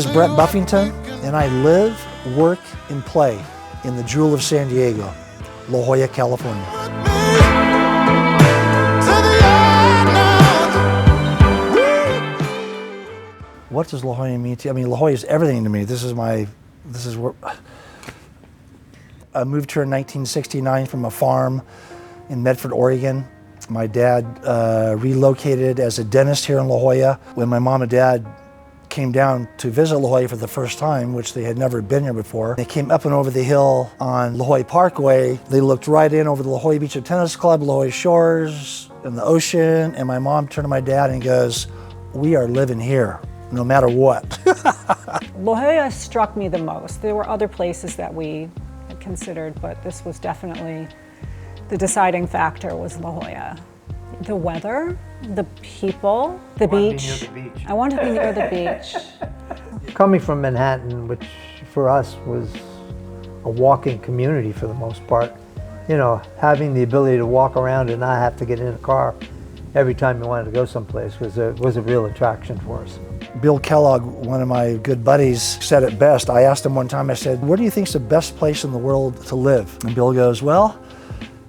is Brett Buffington, and I live, work, and play in the jewel of San Diego, La Jolla, California. What does La Jolla mean to you? I mean, La Jolla is everything to me. This is where I moved here in 1969 from a farm in Medford, Oregon. My dad relocated as a dentist here in La Jolla. When my mom and dad came down to visit La Jolla for the first time, which they had never been here before, they came up and over the hill on La Jolla Parkway. They looked right in over the La Jolla Beach and Tennis Club, La Jolla Shores, and the ocean, and my mom turned to my dad and goes, "We are living here, no matter what." La Jolla struck me the most. There were other places that we had considered, but this was definitely the deciding factor was La Jolla. The weather, the people, the beach. I wanted to be near the beach. Coming from Manhattan, which for us was a walking community for the most part, you know, having the ability to walk around and not have to get in a car every time you wanted to go someplace was a real attraction for us. Bill Kellogg, one of my good buddies, said it best. I asked him one time, I said, "Where do you think is the best place in the world to live?" And Bill goes, "Well,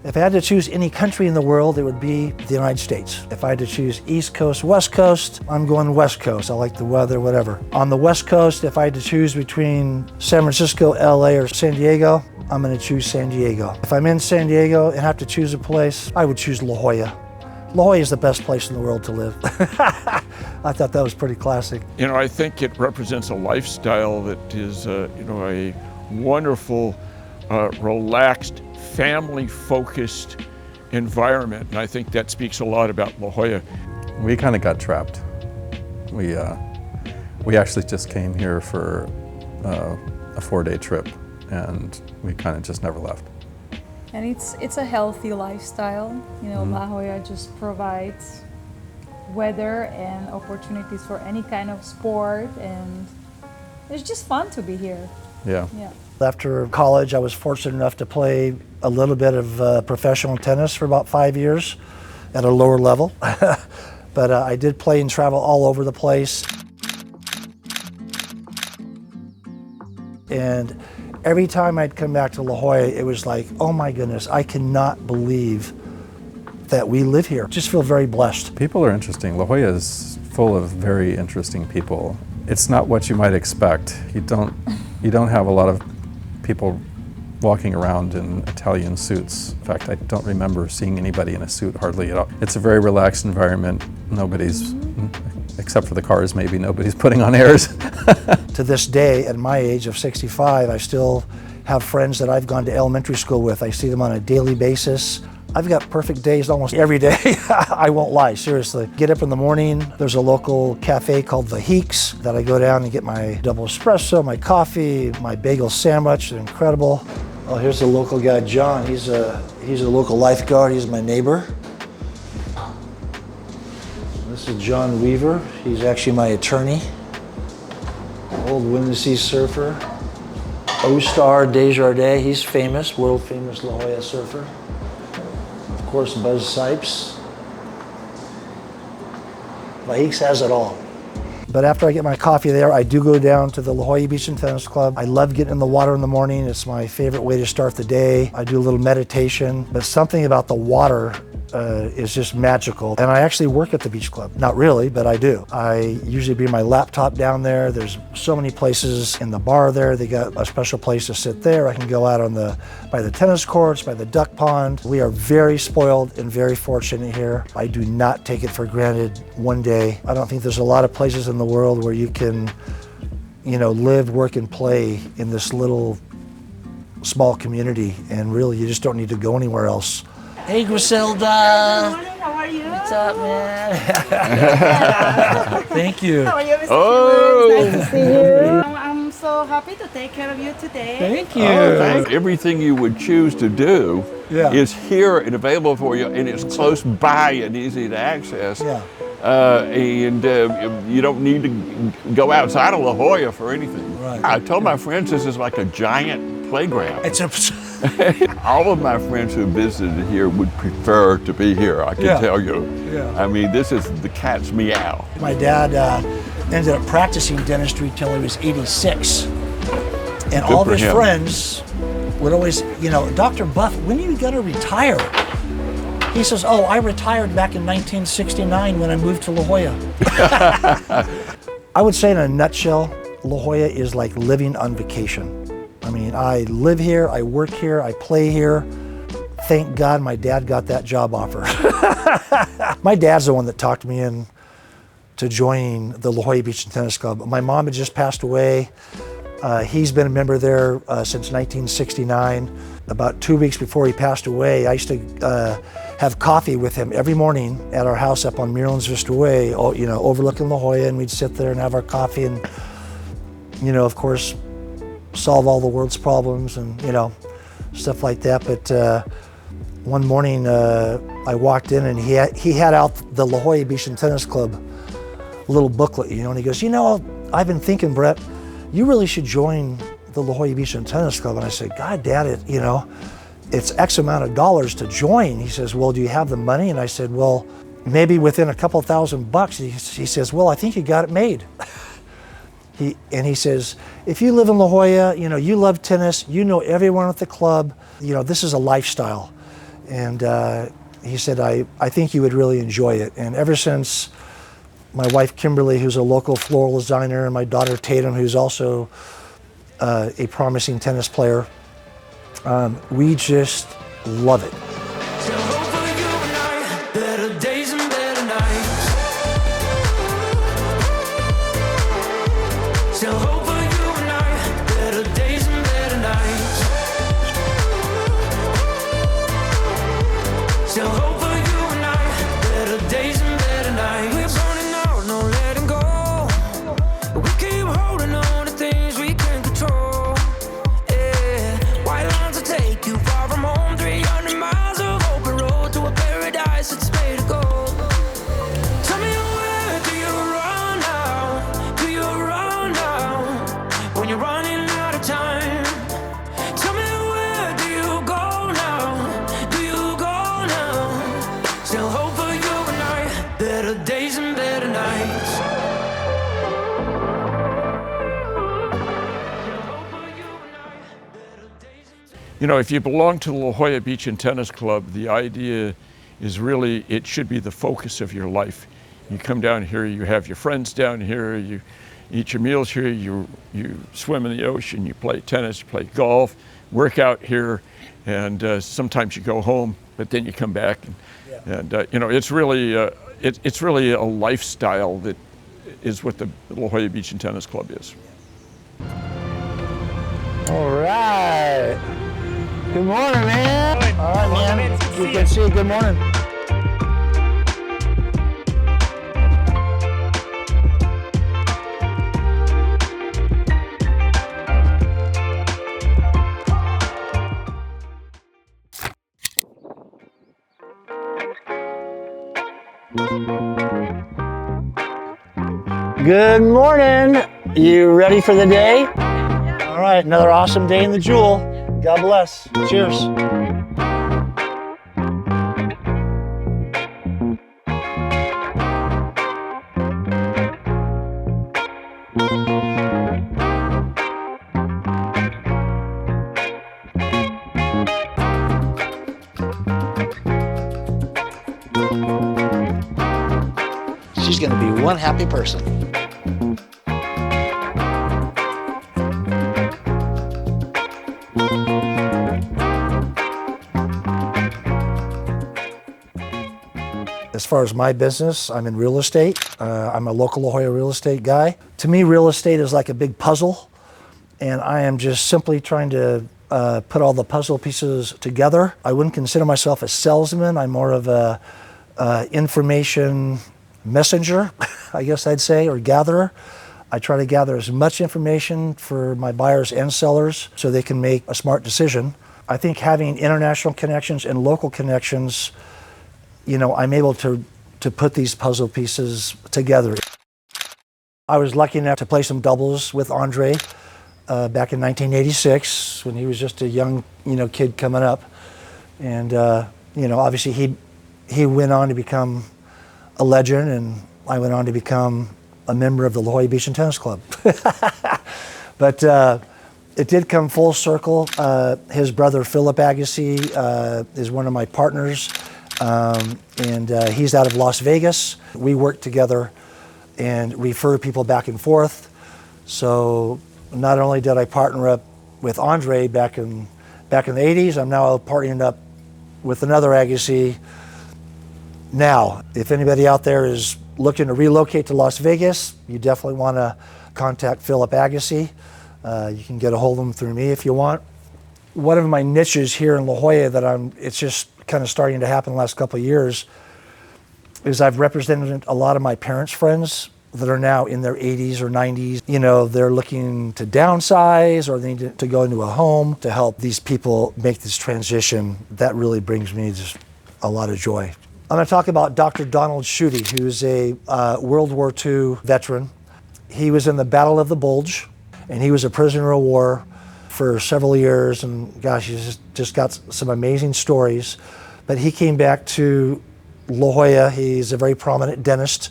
if I had to choose any country in the world, it would be the United States. If I had to choose East Coast, West Coast, I'm going West Coast. I like the weather, whatever. On the West Coast, if I had to choose between San Francisco, LA, or San Diego, I'm gonna choose San Diego. If I'm in San Diego and have to choose a place, I would choose La Jolla. La Jolla is the best place in the world to live." I thought that was pretty classic. You know, I think it represents a lifestyle that is, you know, a wonderful, relaxed, family-focused environment, and I think that speaks a lot about La Jolla. We kind of got trapped. We actually just came here for a 4-day trip, and we kind of just never left. And it's a healthy lifestyle. You know, La Jolla just provides weather and opportunities for any kind of sport, and it's just fun to be here. Yeah. After college, I was fortunate enough to play a little bit of professional tennis for about 5 years at a lower level. But I did play and travel all over the place. And every time I'd come back to La Jolla, it was like, oh my goodness, I cannot believe that we live here. Just feel very blessed. People are interesting. La Jolla is full of very interesting people. It's not what you might expect. You don't have a lot of people walking around in Italian suits. In fact, I don't remember seeing anybody in a suit hardly at all. It's a very relaxed environment. Nobody's, except for the cars maybe, nobody's putting on airs. To this day, at my age of 65, I still have friends that I've gone to elementary school with. I see them on a daily basis. I've got perfect days almost every day. I won't lie, seriously. Get up in the morning, there's a local cafe called The Heeks that I go down and get my double espresso, my coffee, my bagel sandwich. They're incredible. Oh, here's the local guy, John. He's a local lifeguard. He's my neighbor. This is John Weaver. He's actually my attorney. Old Windy surfer. O-Star Desjardins. He's famous, world famous La Jolla surfer. Of course, Buzz Sipes. Heeks has it all. But after I get my coffee there, I do go down to the La Jolla Beach and Tennis Club. I love getting in the water in the morning. It's my favorite way to start the day. I do a little meditation, but something about the water is just magical. And I actually work at the beach club. Not really, but I do. I usually bring my laptop down there. There's so many places in the bar there. They got a special place to sit there. I can go out on by the tennis courts, by the duck pond. We are very spoiled and very fortunate here. I do not take it for granted one day. I don't think there's a lot of places in the world where you can, you know, live, work, and play in this little small community, and really you just don't need to go anywhere else. Hey, Griselda. Good morning, how are you? What's up, man? Thank you. How are you, Mr. Stewart? Nice to see you. I'm so happy to take care of you today. Thank you. Everything you would choose to do is here and available for you, and it's close by and easy to access. Yeah. And you don't need to go outside of La Jolla for anything. Right. I told my friends this is like a giant playground. It's a All of my friends who visited here would prefer to be here, I can tell you. Yeah. I mean, this is the cat's meow. My dad ended up practicing dentistry till he was 86. And Good all of for his him. friends would always, Dr. Buff, when are you gonna retire? He says, oh, I retired back in 1969 when I moved to La Jolla. I would say in a nutshell, La Jolla is like living on vacation. I mean, I live here, I work here, I play here. Thank God my dad got that job offer. My dad's the one that talked me in to joining the La Jolla Beach and Tennis Club. My mom had just passed away. He's been a member there since 1969. About 2 weeks before he passed away, I used to have coffee with him every morning at our house up on Muirlands Vista Way, overlooking La Jolla, and we'd sit there and have our coffee and, of course, solve all the world's problems and, stuff like that. But one morning I walked in and he had out the La Jolla Beach and Tennis Club little booklet, and he goes, I've been thinking, Brett, you really should join the La Jolla Beach and Tennis Club. And I said, God, Dad, it's X amount of dollars to join. He says, well, do you have the money? And I said, well, maybe within a couple $1,000. He says, well, I think you got it made. He says, if you live in La Jolla, you love tennis, you know everyone at the club, this is a lifestyle. And he said, I think you would really enjoy it. And ever since my wife, Kimberly, who's a local floral designer, and my daughter, Tatum, who's also a promising tennis player, we just love it. If you belong to the La Jolla Beach and Tennis Club, the idea is really, it should be the focus of your life. You come down here, you have your friends down here, you eat your meals here, you swim in the ocean, you play tennis, you play golf, work out here, and sometimes you go home, but then you come back. And it's really a lifestyle that is what the La Jolla Beach and Tennis Club is. All right. Good morning, man. All right, man. You can see. Good morning. Good morning. You ready for the day? All right, another awesome day in the Jewel. God bless. Cheers. She's going to be one happy person. As far as my business, I'm in real estate. I'm a local La Jolla real estate guy. To me, real estate is like a big puzzle, and I am just simply trying to put all the puzzle pieces together. I wouldn't consider myself a salesman. I'm more of a information messenger, I guess I'd say, or gatherer. I try to gather as much information for my buyers and sellers so they can make a smart decision. I think having international connections and local connections, I'm able to put these puzzle pieces together. I was lucky enough to play some doubles with Andre back in 1986 when he was just a young, kid coming up. And, obviously he went on to become a legend, and I went on to become, a member of the La Jolla Beach and Tennis Club. But it did come full circle. His brother Philip Agassi is one of my partners, and he's out of Las Vegas. We work together and refer people back and forth. So not only did I partner up with Andre back in the 80s, I'm now partnering up with another Agassi now. If anybody out there is looking to relocate to Las Vegas, you definitely want to contact Philip Agassi. You can get a hold of him through me if you want. One of my niches here in La Jolla that it's just kind of starting to happen the last couple of years is I've represented a lot of my parents' friends that are now in their 80s or 90s. You know, they're looking to downsize or they need to go into a home to help these people make this transition. That really brings me just a lot of joy. I'm going to talk about Dr. Donald Schutte, who's a World War II veteran. He was in the Battle of the Bulge, and he was a prisoner of war for several years, and gosh, he's just got some amazing stories. But he came back to La Jolla. He's a very prominent dentist,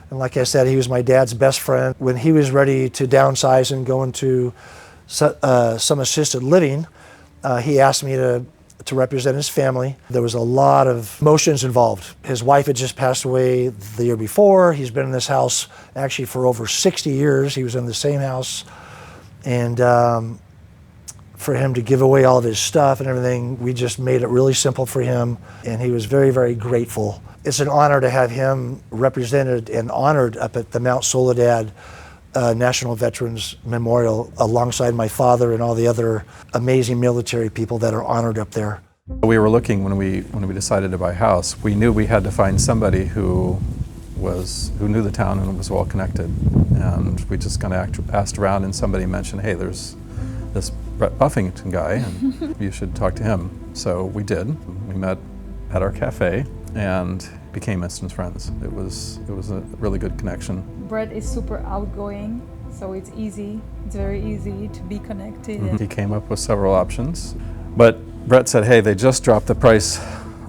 and like I said, he was my dad's best friend. When he was ready to downsize and go into some assisted living, he asked me to represent his family. There was a lot of emotions involved. His wife had just passed away the year before. He's been in this house actually for over 60 years. He was in the same house. And for him to give away all of his stuff and everything, we just made it really simple for him. And he was very, very grateful. It's an honor to have him represented and honored up at the Mount Soledad National Veterans Memorial alongside my father and all the other amazing military people that are honored up there. We were looking when we decided to buy a house. We knew we had to find somebody who knew the town and was well connected. And we just kind of asked around, and somebody mentioned, hey, there's this Brett Buffington guy, and you should talk to him. So we did. We met at our cafe and became instant friends. It was a really good connection. Brett is super outgoing, so it's very easy to be connected. He came up with several options, but Brett said, hey, they just dropped the price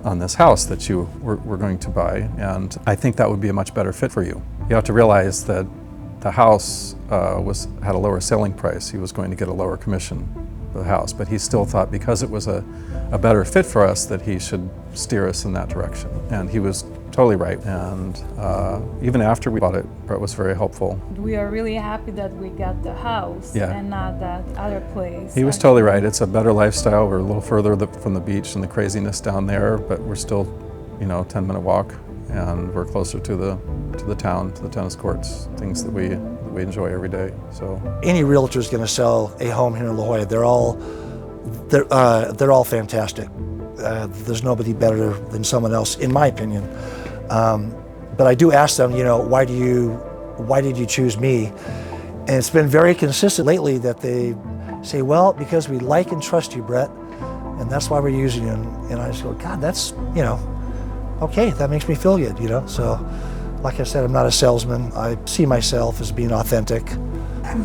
on this house that you were going to buy, and I think that would be a much better fit for you. You have to realize that the house had a lower selling price. He was going to get a lower commission for the house, but he still thought because it was a better fit for us that he should steer us in that direction. And he was totally right. And even after we bought it, Brett was very helpful. We are really happy that we got the house and not that other place. He was totally right. It's a better lifestyle. We're a little further from the beach and the craziness down there, but we're still, 10-minute walk, and we're closer to the town, to the tennis courts, things that we enjoy every day. So any realtor is going to sell a home here in La Jolla. They're all fantastic. There's nobody better than someone else, in my opinion. But I do ask them, why did you choose me? And it's been very consistent lately that they say, well, because we like and trust you, Brett, and that's why we're using you. And I just go, God, that's, okay, that makes me feel good, So, like I said, I'm not a salesman. I see myself as being authentic.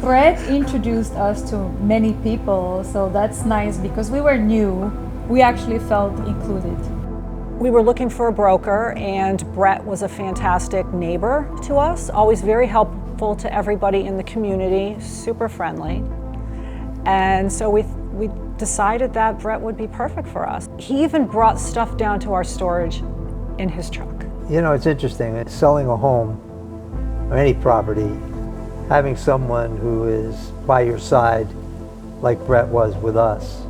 Brett introduced us to many people, so that's nice because we were new. We actually felt included. We were looking for a broker, and Brett was a fantastic neighbor to us, always very helpful to everybody in the community, super friendly. And so we decided that Brett would be perfect for us. He even brought stuff down to our storage in his truck. It's interesting, selling a home or any property, having someone who is by your side, like Brett was with us,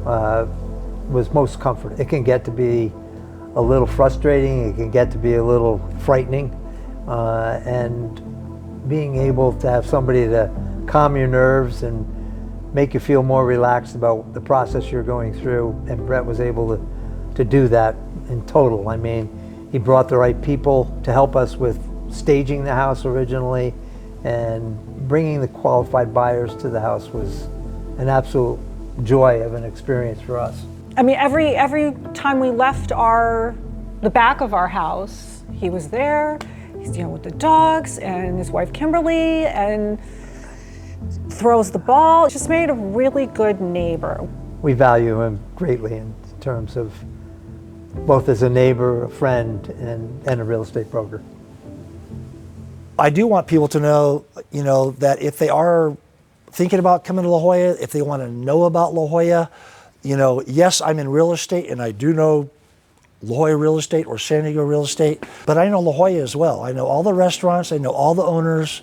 was most comforting. It can get to be a little frustrating, it can get to be a little frightening, and being able to have somebody to calm your nerves and make you feel more relaxed about the process you're going through, and Brett was able to do that in total. I mean, he brought the right people to help us with staging the house originally, and bringing the qualified buyers to the house was an absolute joy of an experience for us. I mean, every time we left the back of our house, he was there. He's dealing with the dogs and his wife Kimberly, and throws the ball. It just made a really good neighbor. We value him greatly in terms of both as a neighbor, a friend, and a real estate broker. I do want people to know, that if they are thinking about coming to La Jolla, if they want to know about La Jolla, yes, I'm in real estate and I do know La Jolla real estate or San Diego real estate, but I know La Jolla as well. I know all the restaurants, I know all the owners,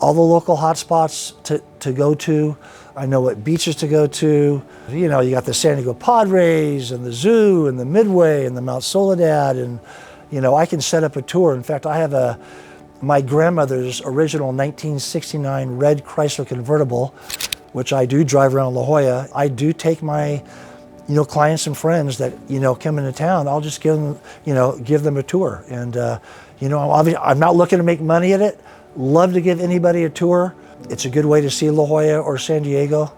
all the local hotspots to go to. I know what beaches to go to. You got the San Diego Padres and the zoo and the Midway and the Mount Soledad, and I can set up a tour. In fact, I have my grandmother's original 1969 red Chrysler convertible, which I do drive around La Jolla. I do take my clients and friends that come into town. I'll just give them a tour, and I'm not looking to make money at it. Love to give anybody a tour. It's a good way to see La Jolla or San Diego,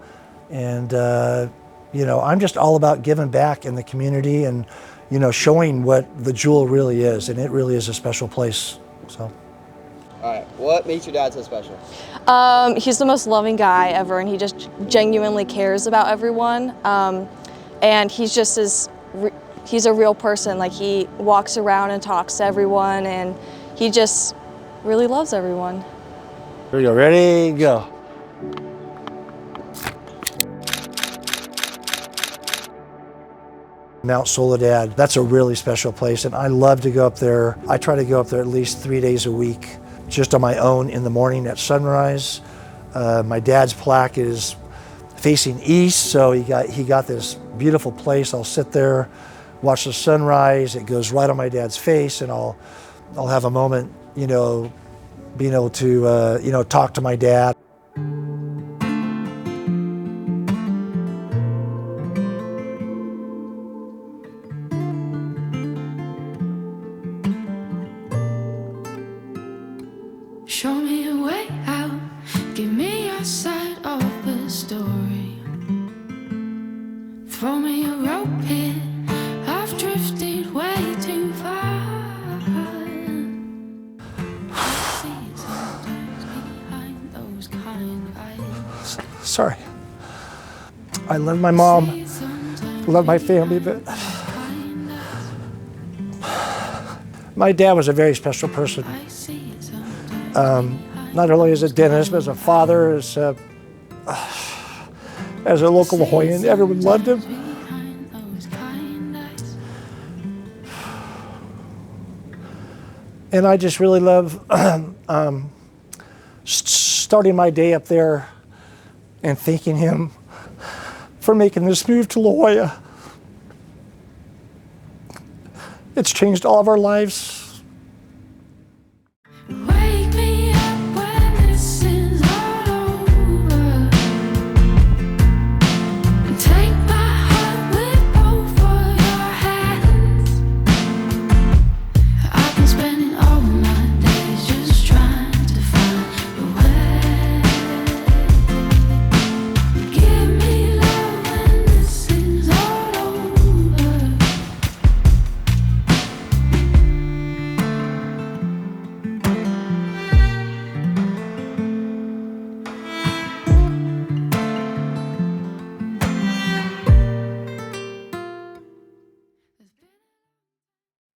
and I'm just all about giving back in the community and showing what the Jewel really is, and it really is a special place. So. All right, what makes your dad so special? He's the most loving guy ever, and he just genuinely cares about everyone. And he's just he's a real person. Like, he walks around and talks to everyone, and he just really loves everyone. Here we go, ready, go. Mount Soledad, that's a really special place, and I love to go up there. I try to go up there at least 3 days a week, just on my own in the morning at sunrise. My dad's plaque is facing east, so he got this beautiful place. I'll sit there, watch the sunrise. It goes right on my dad's face, and I'll have a moment, being able to talk to my dad. Show me a way out, give me your side of the story. Throw me a rope here, I've drifted way too far. I see it sometimes behind those kind eyes. Sorry. I love my mom, love my family, but my dad was a very special person. Not only as a dentist, but as a father, as a local La Jollan. Everyone loved him. And I just really love starting my day up there and thanking him for making this move to La Jolla. It's changed all of our lives.